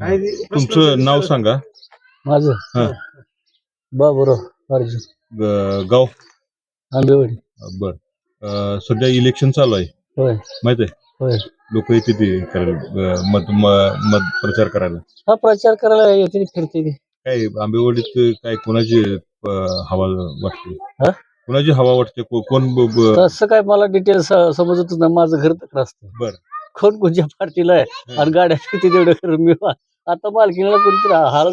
तुमचं नाव सांगा. माझं हा. बाबूराव अर्जुन गाव आंबेवाडी. बर. सध्या इलेक्शन चालू आहे, होय माहित आहे. होय. लोक येते ते करायला, मत प्रचार करायला. हा प्रचार करायला येते फिरते ते. काय आंबेवाडीत काय कोणाची हवा वाटते? हा? कोणाची हवा वाटते? कोण तसं काय मला डिटेल्स समजतच नाही. माझं घर तर असतं. बर. कोण कोणत्या पार्टीला आहे आणि गाड्या किती तेवढं करून मी आता मालकीला कोणतरी हाल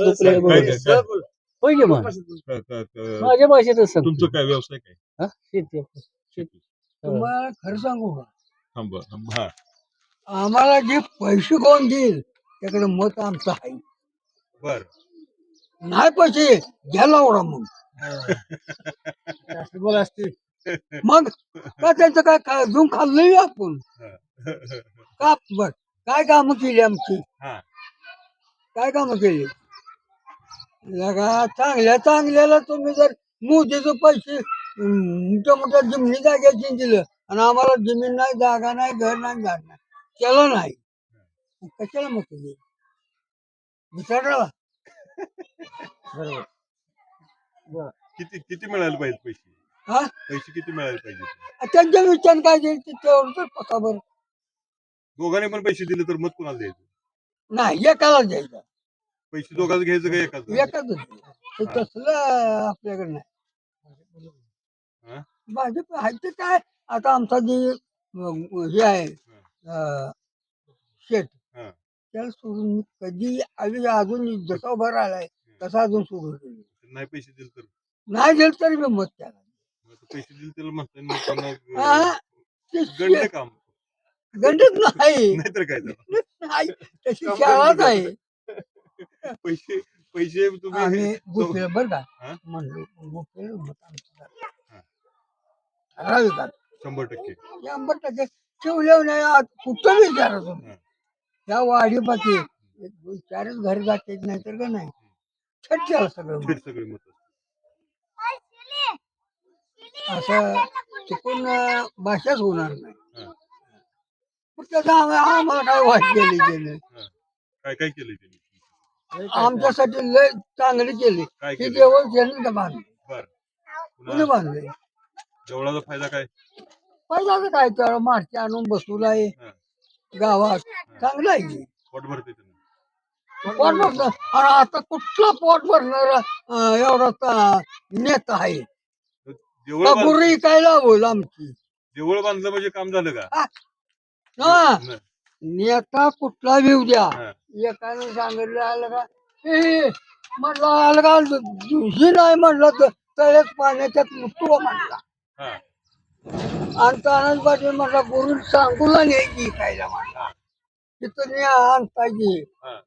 होय की मग माझ्या भाषेतच सांगतो. तुमचं काय व्यवसाय काय? हा? शेती आपली. शेती. तुम्हाला खरं सांगू का, थांबा. हा. आम्हाला जे पैसे कोण देईल त्याकडे मत आमचं आहे. बर. नाही पैसे घ्यायला ओढा मग बोला असते मग का त्यांचं काय अजून खाल्लंय आपण का बर काय कामं केली आमची, हा. काय कामं केली लगा चांगल्या चांगल्याला तुम्ही जर मोदीचे पैसे मोठ्या मोठ्या जमिनी जाग्याची दिलं आणि आम्हाला जमीन नाही, जागा नाही, घर नाही, झाड नाही, त्याला नाही, कशाला मत दिली विचारायला. बरोबर. किती किती मिळायला पाहिजे पैसे? हा पैसे किती मिळायला पाहिजे? त्यांच्या विचार काय द्यायचे तेवढं तर पका बरं दोघांनी पण पैसे दिले तर मत कोणाला द्यायचं? नाही, एकाला द्यायचं. पैसे दोघांना घ्यायचं का एकाच? एकच तसलं आपल्याकडे नाही. हा? भाजप आहे ते काय आता आमचा जे हे आहे शेत हा. त्याला सोडून मी कधी अजून जसा उभा राहिलाय तसा अजून सोडून दिली. नाही पैसे दिले तर? नाही दिलं तरी मी मत त्याला. पैसे दिले त्याला म्हणतात हा, ते गणले काम. गंडत नाही नाहीतर काय नाही, तशी शाळाच आहे. पैसे पैसे तुम्ही आम्ही गुफेला बरं का हा? म्हणलो गुफेला मत आमचं हा. ठराविक 100%. 100% ठेवले नाही. आज कुठं विचारत होतो या वाडीपाशी एक दोन चारच घर जाते नाही तर का नाही छट सगळं सगळे मत असं चुकून भाषाच होणार नाही. हा. पण त्याचं आम्हाला काय वाईट केलं काय काय केलंय त्यांनी? आमच्यासाठी लय चांगली केली. काय हे केलं? देवळ त्यांनी का बांधले, बर. कुणी बांधले? देवळाचा फायदा काय? पहिला काय तर मारती आणून बसवला आहे हा. गावात, चांगलं आहे की. पोट भरते त्यांना. पोट भरलं आणि आता कुठला पोट भरणार एवढा नेता आहे देवळ गुरु काय लावल आमची. देवळ बांधलं म्हणजे काम झालं का? हा, नेता कुठला येऊ द्या, हा. एकाने सांगितलं आलं का हे म्हटलं आलं का ही नाही म्हटलं तर तळ्यात पाण्याच्यात मुतू म्हटला. हा. आणि तानाच पाटील म्हटला गुरु सांगूला न्यायची खायला म्हटला तिथं न्या आणतायची हा.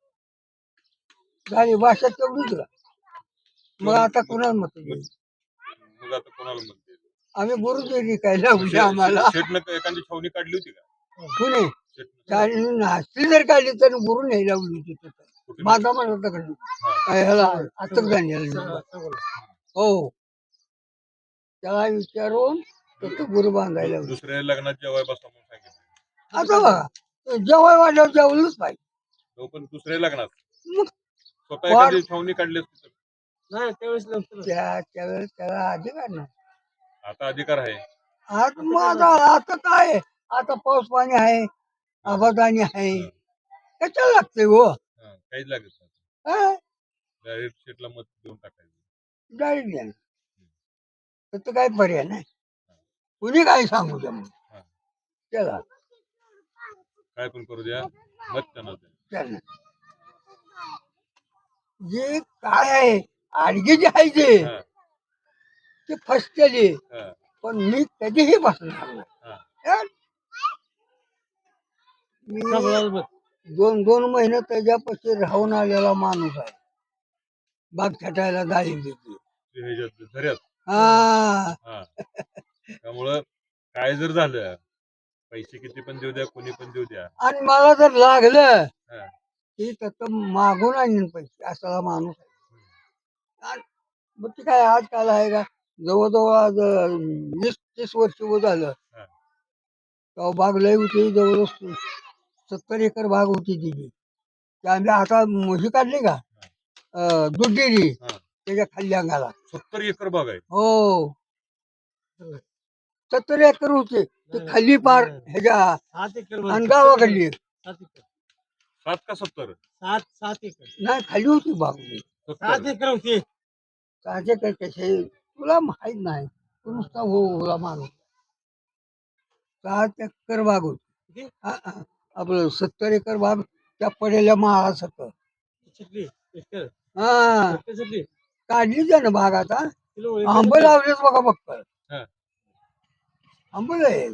झाली भाषा तेवढीच का. मग आता कुणाला मत द्यायचं? मग आता कोणाला मत द्यायचं? आम्ही गुरुजी काय लावली आम्हाला. शेटनं एखादी छावणी काढली होती का? कुणी शेटनं? नाचली जर काढली तर गुरु नाही लावली होती कुठे? माझा म्हणत कडे हा. ह्याला अटक झाली. हो, त्याला विचारून तो गुरु बांधायला लावली. दुसऱ्या लग्नात जेवाय बसला म्हणून सांगितलं. आता बघा जेवाय वाढल्यावर जेवलंच पाहिजे. तो पण दुसऱ्या लग्नात मग स्वतः एखादी छावणी काढली असती तर? नाही त्यावेळेस त्यावेळेस त्याला अधिकार नाही. आता अधिकार आहे. आता मग आता काय आता पाऊस पाणी आहे, आबादानी आहे, कशाला लागते हो. काहीच लागत नाही. डायरेक्ट शेटला मत देऊन टाकायचं. डायरेक्ट द्या ना, तर काय पर्याय नाही. कुणी काय सांगू द्या मग हा. त्याला काय पण करू द्या, मत त्यांना द्या. त्यांना जे काय आहे आडगी जे आहे ते हा. ते फसतेली, हा. पण मी कधीही बसणार नाही. हा. मी 2-2 महिने त्याच्यापाशी राहून आलेला माणूस आहे. बाग छटायला जाईल तिथे ह्याच्यात झऱ्यात. हा. हा. त्यामुळं काय जर झालं, पैसे किती पण देऊ द्या, कोणी पण देऊ द्या, आणि मला जर लागलं हा, की त्याचं मागून आणीन पैसे असा माणूस आहे. मग ते काय आजकाल आहे का जवळजवळ आज 20-30 वर्ष झालं हा. तेव्हा बाग लय होती, जवळजवळ 70 एकर बाग होती तिची. ते आम्ही आता ही काढली का दूध डेअरी हा. त्याच्या खाली अंगाला 70 एकर बाग आहे. हो 70 एकर होते ते खाली पार ह्याच्या आणि गावाकडली 7 का 70? नाही खाली होती बाग 70. ताजे काय कसे तुला माहित नाही तू नुसता हो माणूस 7 एकर बाग होती आपलं 70 एकर बाग त्या पडेल्या माळासारखं हा काढलीच आहे ना बाग आता आंबे लावलेच बघा फक्त हा. आंबे आहे